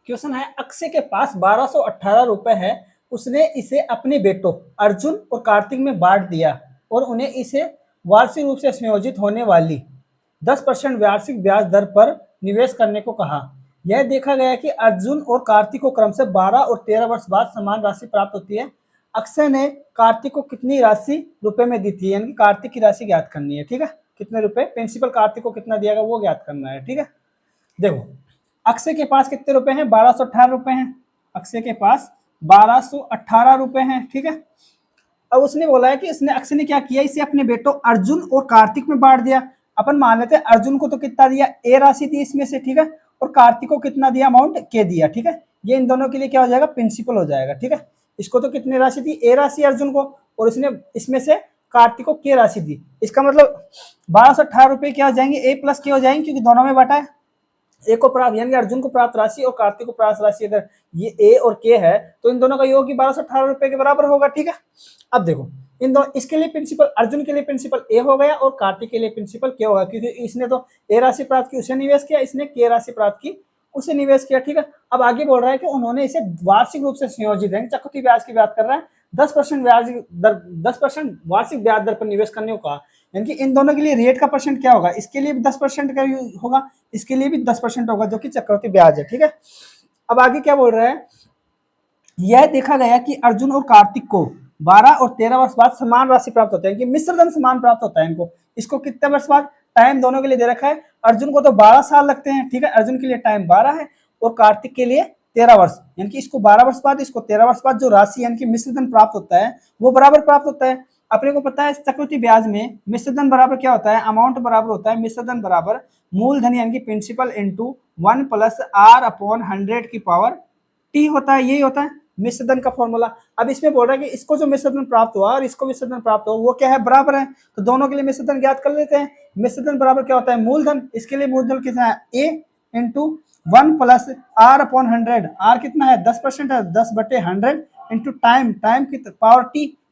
Question है, अक्षय के पास 1218 रुपए है, उसने इसे अपने बेटों अर्जुन और कार्तिक में बांट दिया और उन्हें इसे वार्षिक रूप से संयोजित होने वाली 10% वार्षिक ब्याज दर पर निवेश करने को कहा। यह देखा गया कि अर्जुन और कार्तिक को क्रम से 12 और 13 वर्ष बाद समान राशि प्राप्त होती है। अक्षय ने कार्तिक को कितनी राशि रुपए में दी थी, यानी कार्तिक की राशि ज्ञात करनी है। ठीक है, कितने रुपए प्रिंसिपल कार्तिक को कितना दिया वो ज्ञात करना है। ठीक है, देखो अक्षय के पास कितने रुपए हैं, 1218 रुपए हैं। अक्षय के पास 1218 रुपए हैं। ठीक है, अब उसने बोला है कि इसने अक्षय ने क्या किया, इसे अपने बेटों अर्जुन और कार्तिक में बांट दिया। अपन मान लेते हैं अर्जुन को तो कितना दिया, ए राशि थी इसमें से। ठीक है, और कार्तिक को कितना दिया, अमाउंट के दिया। ठीक है, ये इन दोनों के लिए क्या हो जाएगा, प्रिंसिपल हो जाएगा। ठीक है, इसको तो कितनी राशि थी, ए राशि अर्जुन को, और इसने इसमें से कार्तिक को के राशि दी। इसका मतलब 1218 रुपए क्या हो जाएंगे, ए प्लस के हो जाएंगे, क्योंकि दोनों में बांटा है। ए को प्राप्त यानी अर्जुन को प्राप्त राशि और कार्तिक को प्राप्त राशि अगर ये ए और के है तो इन दोनों का योग 1218 रुपए के बराबर होगा। ठीक है, अब देखो इन दोनों, इसके लिए प्रिंसिपल अर्जुन के लिए प्रिंसिपल ए हो गया और कार्तिक के लिए प्रिंसिपल के होगा, क्योंकि इसने तो ए राशि प्राप्त की उसे निवेश किया, इसने के राशि प्राप्त की उसे निवेश किया। ठीक है, अब आगे बोल रहा है कि उन्होंने इसे वार्षिक रूप से संयोजित है, चक्रवृद्धि ब्याज की बात कर रहा है, 10% ब्याज दर 10% वार्षिक ब्याज दर पर निवेश करने को कहा। यानी कि इन दोनों के लिए रेट का परसेंट क्या होगा, इसके लिए भी 10% का होगा, इसके लिए भी 10% होगा, जो कि चक्रवृद्धि ब्याज है। ठीक है, अब आगे क्या बोल रहा है, यह देखा गया कि अर्जुन और कार्तिक को 12 और 13 वर्ष बाद समान राशि प्राप्त होता है, कि मिश्रधन समान प्राप्त होता है इनको। इसको कितने वर्ष बाद, टाइम दोनों के लिए दे रखा है, अर्जुन को तो 12 साल लगते हैं। ठीक है, अर्जुन के लिए टाइम 12 है और कार्तिक के लिए 13 वर्ष, यानी कि इसको 12 वर्ष बाद, इसको 13 वर्ष बाद जो राशि यानी कि मिश्रधन प्राप्त होता है वो बराबर प्राप्त होता है। अपने को पता है चक्रवृद्धि ब्याज में मिश्रधन बराबर क्या होता है, अमाउंट बराबर होता है मिश्रधन बराबर मूलधन यानी कि principal into 1 plus R upon 100 की पावर टी होता है, यही होता है मिश्रधन का फॉर्मूला। अब इसमें बोल रहा है कि इसको जो मिश्रधन प्राप्त हुआ और इसको मिश्रधन प्राप्त हुआ वो क्या है, बराबर है, तो दोनों के लिए मिश्रधन ज्ञात कर लेते हैं। मिश्रधन बराबर क्या होता है, मूलधन, इसके लिए मूलधन कितना है, A into 1 plus R upon 100, R कितना है 10% है, 10/100 इंटू टाइम, टाइम की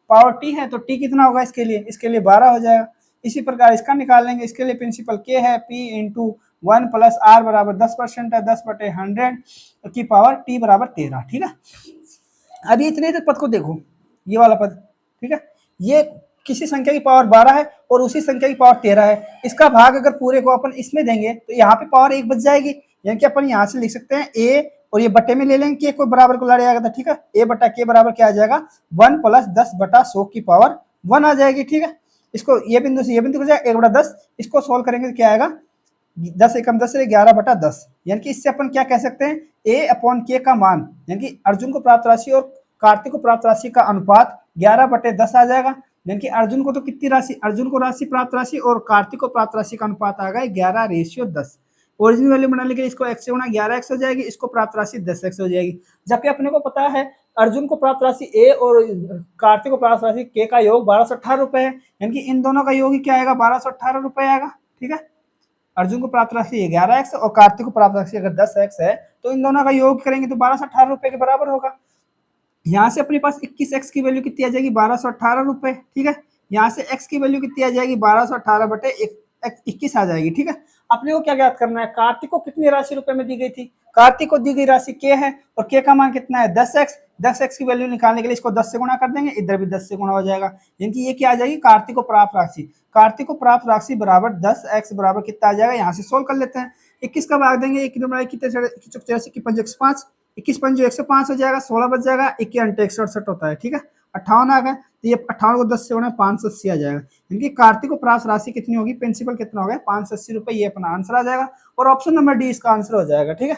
पावर टी है तो टी कितना होगा इसके लिए 12 हो जाएगा। इसी प्रकार इसका निकाल लेंगे, इसके लिए प्रिंसिपल के है, पी इंटू 1 प्लस आर बराबर 10% है, 10/100 की पावर टी बराबर 13। ठीक है, अब ये इतने पद को देखो, ये वाला पद। ठीक है, ये किसी संख्या की पावर 12 है और उसी संख्या की पावर 13 है, इसका भाग अगर पूरे को अपन इसमें देंगे तो यहाँ पे पावर 1 बच जाएगी, यानी कि अपन यहाँ से लिख सकते हैं ए और ये बटे में ले लेंगे कि कोई बराबर को लड़ जाएगा था। ठीक है, ए बटा के बराबर क्या आ जाएगा, 1 प्लस 10/100 की पावर 1 आ जाएगी। ठीक है, इसको ये बिंदु से ये बिंदु हो जाएगा 1/10, इसको सोल्व करेंगे तो क्या आएगा, 10 एकम 10 11/10, यानी कि इससे अपन क्या कह सकते हैं, ए अपॉन के का मान यानी कि अर्जुन को प्राप्त राशि और कार्तिक को प्राप्त राशि का अनुपात 11/10 आ जाएगा। यानी कि अर्जुन को तो कितनी राशि, अर्जुन को राशि प्राप्त राशि और कार्तिक को प्राप्त राशि का अनुपात आ गया 11:10। ओरिजिनल वैल्यू बनाने के लिए इसको x से गुणा 11x हो जाएगी, इसको प्राप्त राशि 10x हो जाएगी। जबकि अपने को पता है अर्जुन को प्राप्त राशि ए और कार्तिक को प्राप्त राशि के का योग 1218 रुपए है, यानी कि इन दोनों का योग ही क्या आएगा, 1218 रुपए आएगा। ठीक है, अर्जुन को प्राप्त राशि 11x और कार्तिक को प्राप्त राशि अगर 10x है तो इन दोनों का योग करेंगे तो 1218 रुपए के बराबर होगा। यहाँ से अपने पास 21x की वैल्यू कितनी आ जाएगी, 1218 रुपए। ठीक है, यहाँ से x की वैल्यू कितनी आ जाएगी, 1218/21 आ जाएगी। ठीक है, अपने को क्या ज्ञात करना है, कार्तिक को कितनी राशि रुपए में दी गई थी, कार्तिक को दी गई राशि के है और के का मान कितना है 10x, 10x की वैल्यू निकालने के लिए इसको 10 से गुणा कर देंगे, इधर भी 10 से गुणा हो जाएगा, यानी कि ये क्या आ जाएगी, कार्तिक को प्राप्त राशि, कार्तिक को प्राप्त राशि बराबर 10x बराबर कितना आ जाएगा, यहाँ से सोल्व कर लेते हैं। 21 का भाग देंगे, 21 21 पंजे 105 हो जाएगा, 16 बच जाएगा, 21 168 होता है। ठीक है, 58 आ गए तो ये 58 को 10 से गुणा 580 आ जाएगा, यानी कार्तिक को प्राप्त राशि कितनी होगी, प्रिंसिपल कितना हो गया 580 रुपए, ये अपना आंसर आ जाएगा और ऑप्शन नंबर डी इसका आंसर हो जाएगा। ठीक है।